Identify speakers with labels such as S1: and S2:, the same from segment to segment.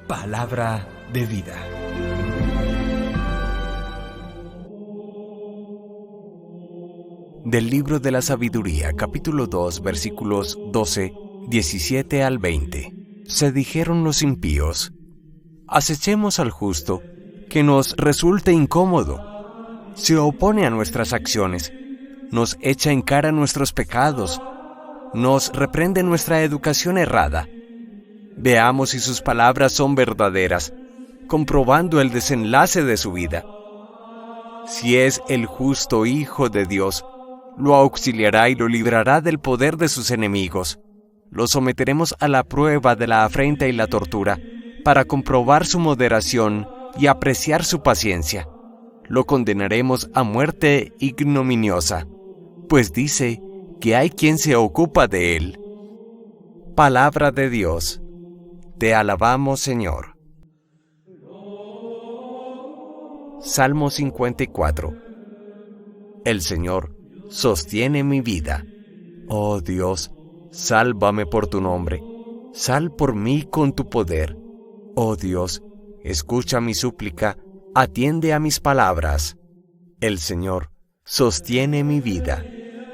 S1: Palabra de vida. Del libro de la sabiduría, capítulo 2, versículos 12, 17 al 20. Se dijeron los impíos: acechemos al justo, que nos resulte incómodo. Se opone a nuestras acciones, nos echa en cara nuestros pecados, nos reprende nuestra educación errada. Veamos si sus palabras son verdaderas, comprobando el desenlace de su vida. Si es el justo Hijo de Dios, lo auxiliará y lo librará del poder de sus enemigos. Lo someteremos a la prueba de la afrenta y la tortura, para comprobar su moderación y apreciar su paciencia. Lo condenaremos a muerte ignominiosa, pues dice que hay quien se ocupa de él. Palabra de Dios. Te alabamos, Señor. Salmo 54. El Señor sostiene mi vida. Oh Dios, sálvame por tu nombre. Sal por mí con tu poder. Oh Dios, escucha mi súplica, atiende a mis palabras. El Señor sostiene mi vida,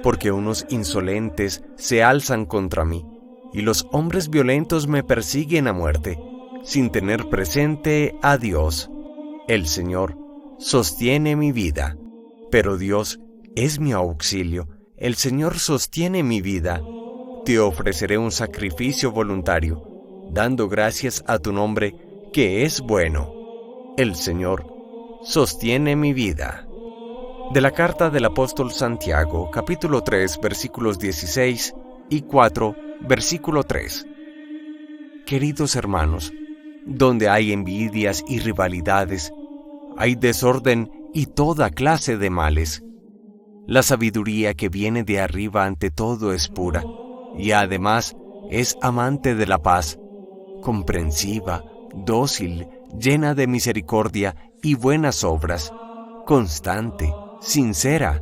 S1: porque unos insolentes se alzan contra mí, y los hombres violentos me persiguen a muerte, sin tener presente a Dios. El Señor sostiene mi vida, pero Dios es mi auxilio. El Señor sostiene mi vida. Te ofreceré un sacrificio voluntario, dando gracias a tu nombre, que es bueno. El Señor sostiene mi vida. De la carta del apóstol Santiago, capítulo 3, versículos 16 y 4, versículo 3. Queridos hermanos, donde hay envidias y rivalidades, hay desorden y toda clase de males. La sabiduría que viene de arriba ante todo es pura, y además es amante de la paz, comprensiva, dócil, llena de misericordia y buenas obras, constante, sincera.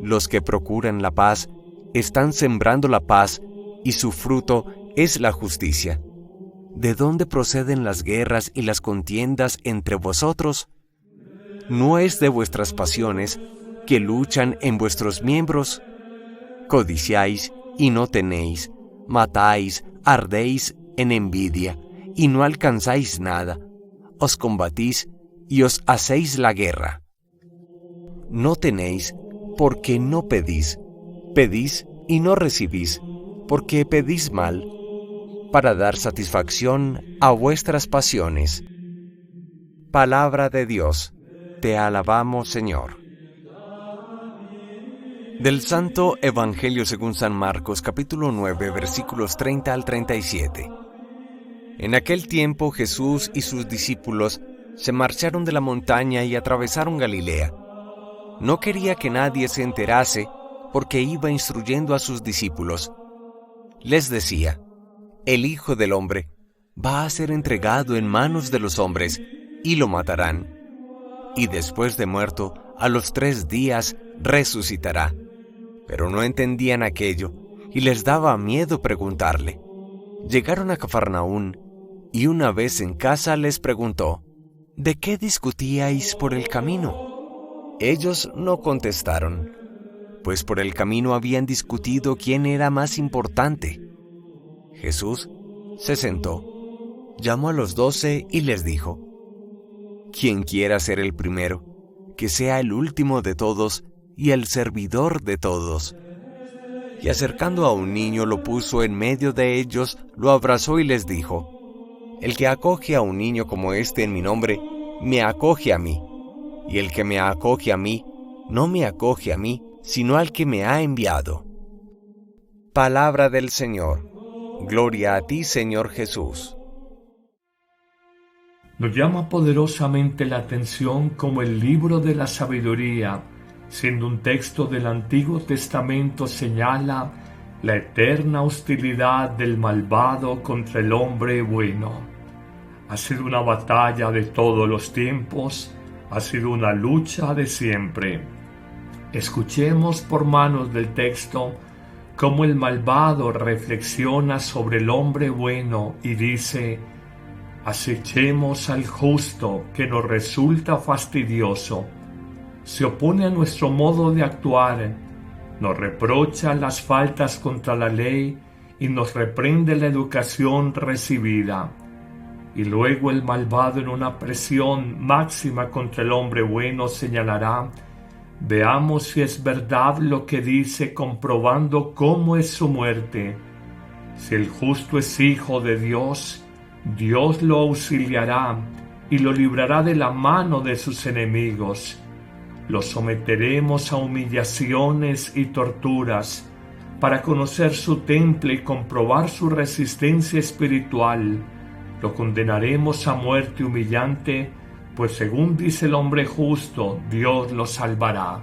S1: Los que procuran la paz están sembrando la paz, y su fruto es la justicia. ¿De dónde proceden las guerras y las contiendas entre vosotros? ¿No es de vuestras pasiones que luchan en vuestros miembros? Codiciáis y no tenéis, matáis, ardéis en envidia, y no alcanzáis nada. Os combatís y os hacéis la guerra. No tenéis porque no pedís. Pedís y no recibís, porque pedís mal, para dar satisfacción a vuestras pasiones. Palabra de Dios. Te alabamos, Señor. Del Santo Evangelio según San Marcos, capítulo 9, versículos 30 al 37. En aquel tiempo Jesús y sus discípulos se marcharon de la montaña y atravesaron Galilea. No quería que nadie se enterase, porque iba instruyendo a sus discípulos. Les decía: el Hijo del Hombre va a ser entregado en manos de los hombres, y lo matarán. Y después de muerto, a los 3 días resucitará. Pero no entendían aquello, y les daba miedo preguntarle. Llegaron a Cafarnaún, y una vez en casa les preguntó: ¿de qué discutíais por el camino? Ellos no contestaron, pues por el camino habían discutido quién era más importante. Jesús se sentó, llamó a los 12 y les dijo: quien quiera ser el primero, que sea el último de todos y el servidor de todos. Y acercando a un niño lo puso en medio de ellos, lo abrazó y les dijo: el que acoge a un niño como este en mi nombre, me acoge a mí. Y el que me acoge a mí, no me acoge a mí, sino al que me ha enviado. Palabra del Señor. Gloria a ti, Señor Jesús.
S2: Nos llama poderosamente la atención como el libro de la sabiduría, siendo un texto del Antiguo Testamento, señala la eterna hostilidad del malvado contra el hombre bueno. Ha sido una batalla de todos los tiempos, ha sido una lucha de siempre. Escuchemos por manos del texto cómo el malvado reflexiona sobre el hombre bueno y dice: Acechemos al justo que nos resulta fastidioso. Se opone a nuestro modo de actuar, nos reprocha las faltas contra la ley y nos reprende la educación recibida. Y luego el malvado, en una presión máxima contra el hombre bueno, señalará: veamos si es verdad lo que dice, comprobando cómo es su muerte. Si el justo es hijo de Dios, Dios lo auxiliará y lo librará de la mano de sus enemigos. Lo someteremos a humillaciones y torturas para conocer su temple y comprobar su resistencia espiritual. Lo condenaremos a muerte humillante, pues según dice el hombre justo, Dios lo salvará.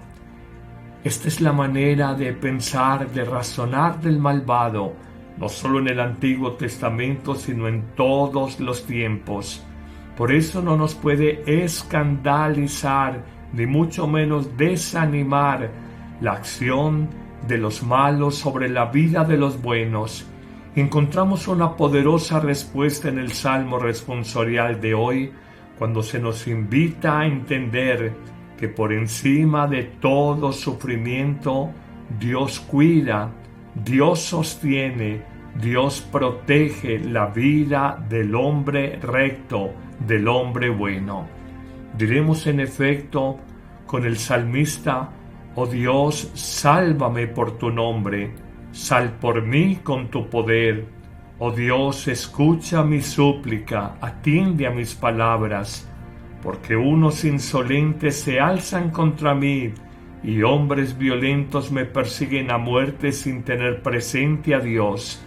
S2: Esta es la manera de pensar, de razonar del malvado, no solo en el Antiguo Testamento, sino en todos los tiempos. Por eso no nos puede escandalizar, ni mucho menos desanimar, la acción de los malos sobre la vida de los buenos. Encontramos una poderosa respuesta en el Salmo responsorial de hoy, cuando se nos invita a entender que por encima de todo sufrimiento, Dios cuida, Dios sostiene, Dios protege la vida del hombre recto, del hombre bueno. Diremos en efecto con el salmista: oh Dios, sálvame por tu nombre, sal por mí con tu poder. Oh Dios, escucha mi súplica, atiende a mis palabras, porque unos insolentes se alzan contra mí y hombres violentos me persiguen a muerte sin tener presente a Dios.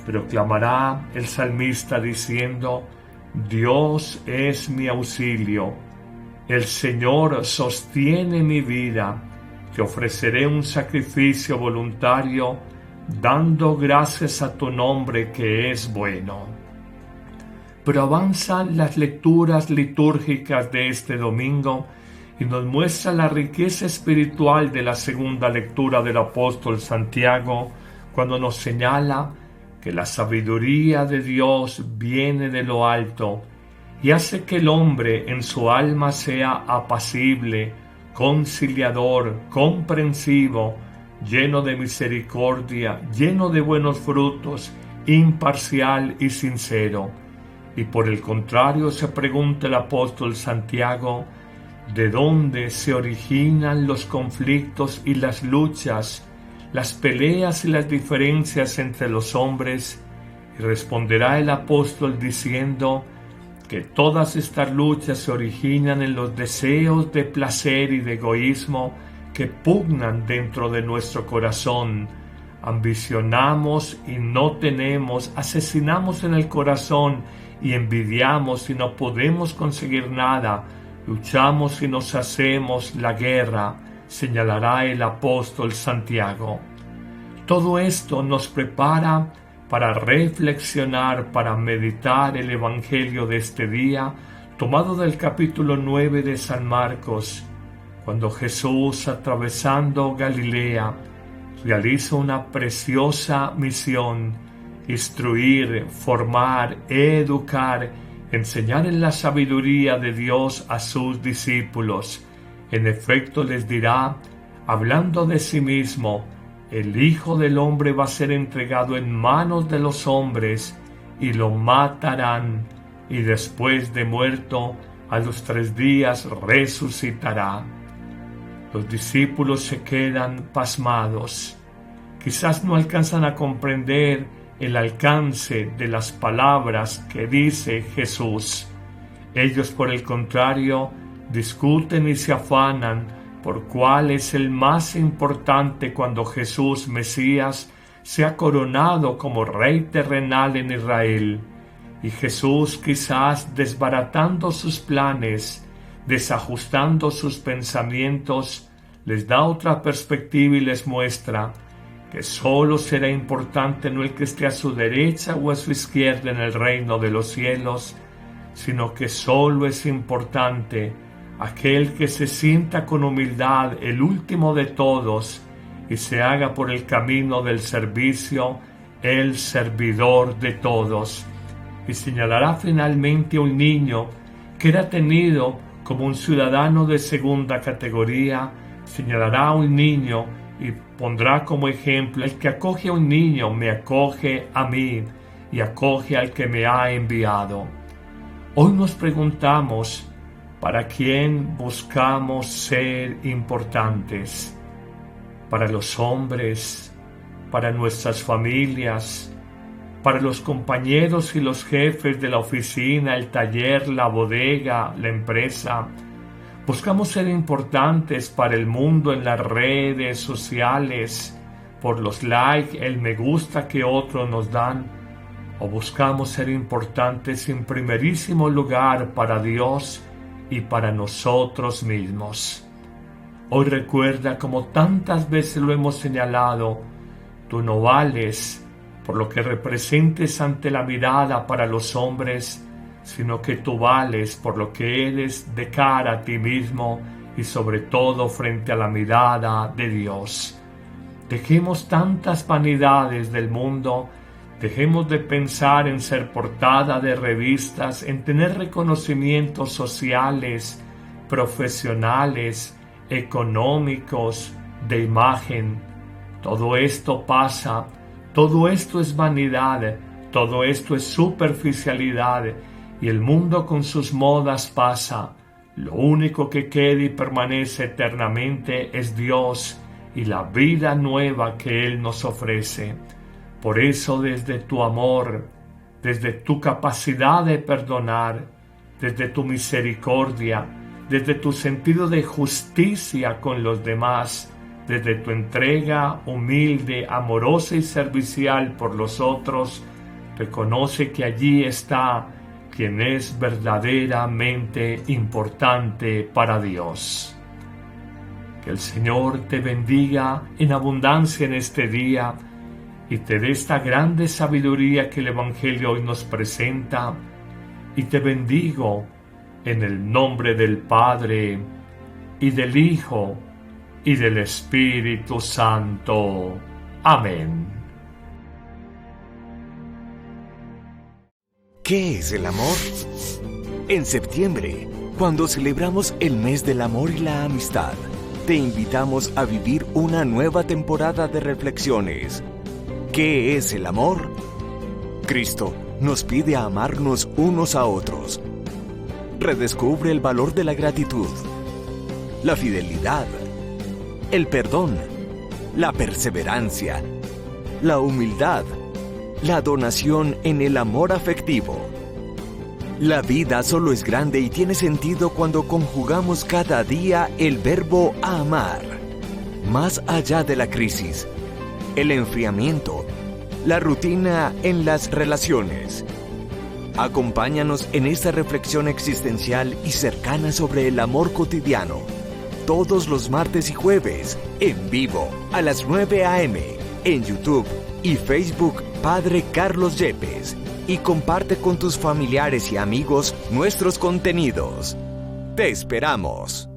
S2: Pero clamará el salmista diciendo: Dios es mi auxilio, el Señor sostiene mi vida. Te ofreceré un sacrificio voluntario, dando gracias a tu nombre que es bueno. Pero avanzan las lecturas litúrgicas de este domingo y nos muestra la riqueza espiritual de la segunda lectura del apóstol Santiago, cuando nos señala que la sabiduría de Dios viene de lo alto y hace que el hombre en su alma sea apacible, conciliador, comprensivo, lleno de misericordia, lleno de buenos frutos, imparcial y sincero. Y por el contrario, se pregunta el apóstol Santiago: ¿de dónde se originan los conflictos y las luchas, las peleas y las diferencias entre los hombres? Y responderá el apóstol diciendo que todas estas luchas se originan en los deseos de placer y de egoísmo que pugnan dentro de nuestro corazón. Ambicionamos y no tenemos, asesinamos en el corazón y envidiamos y no podemos conseguir nada, luchamos y nos hacemos la guerra, señalará el apóstol Santiago. Todo esto nos prepara para reflexionar, para meditar el Evangelio de este día, tomado del capítulo 9 de San Marcos, cuando Jesús, atravesando Galilea, realiza una preciosa misión: instruir, formar, educar, enseñar en la sabiduría de Dios a sus discípulos. En efecto les dirá, hablando de sí mismo: el Hijo del Hombre va a ser entregado en manos de los hombres y lo matarán, y después de muerto, a los 3 días resucitará. Los discípulos se quedan pasmados. Quizás no alcanzan a comprender el alcance de las palabras que dice Jesús. Ellos, por el contrario, discuten y se afanan por cuál es el más importante cuando Jesús, Mesías, sea coronado como rey terrenal en Israel. Y Jesús, quizás desbaratando sus planes, desajustando sus pensamientos, les da otra perspectiva y les muestra que solo será importante no el que esté a su derecha o a su izquierda en el reino de los cielos, sino que solo es importante aquel que se sienta con humildad el último de todos y se haga por el camino del servicio el servidor de todos. y señalará finalmente a un niño que era tenido como un ciudadano de segunda categoría, señalará a un niño y pondrá como ejemplo: el que acoge a un niño me acoge a mí y acoge al que me ha enviado. Hoy nos preguntamos, ¿para quién buscamos ser importantes? ¿Para los hombres? ¿Para nuestras familias? ¿Para los compañeros y los jefes de la oficina, el taller, la bodega, la empresa? ¿Buscamos ser importantes para el mundo en las redes sociales, por los likes, el me gusta que otros nos dan? ¿O buscamos ser importantes en primerísimo lugar para Dios y para nosotros mismos? Hoy recuerda, como tantas veces lo hemos señalado, tú no vales por lo que representes ante la mirada para los hombres, sino que tú vales por lo que eres de cara a ti mismo y sobre todo frente a la mirada de Dios. Dejemos tantas vanidades del mundo, dejemos de pensar en ser portada de revistas, en tener reconocimientos sociales, profesionales, económicos, de imagen. Todo esto pasa, todo esto es vanidad, todo esto es superficialidad, y el mundo con sus modas pasa. Lo único que queda y permanece eternamente es Dios y la vida nueva que Él nos ofrece. Por eso, desde tu amor, desde tu capacidad de perdonar, desde tu misericordia, desde tu sentido de justicia con los demás, desde tu entrega humilde, amorosa y servicial por los otros, reconoce que allí está quien es verdaderamente importante para Dios. Que el Señor te bendiga en abundancia en este día y te dé esta grande sabiduría que el Evangelio hoy nos presenta, y te bendigo en el nombre del Padre, y del Hijo, y del Espíritu Santo. Amén.
S1: ¿Qué es el amor? En septiembre, cuando celebramos el mes del amor y la amistad, te invitamos a vivir una nueva temporada de reflexiones. ¿Qué es el amor? Cristo nos pide a amarnos unos a otros. Redescubre el valor de la gratitud, la fidelidad, el perdón, la perseverancia, la humildad, la donación en el amor afectivo. La vida solo es grande y tiene sentido cuando conjugamos cada día el verbo amar. Más allá de la crisis, el enfriamiento, la rutina en las relaciones. Acompáñanos en esta reflexión existencial y cercana sobre el amor cotidiano, todos los martes y jueves, en vivo, a las 9 a.m., en YouTube y Facebook Padre Carlos Yepes, y comparte con tus familiares y amigos nuestros contenidos. ¡Te esperamos!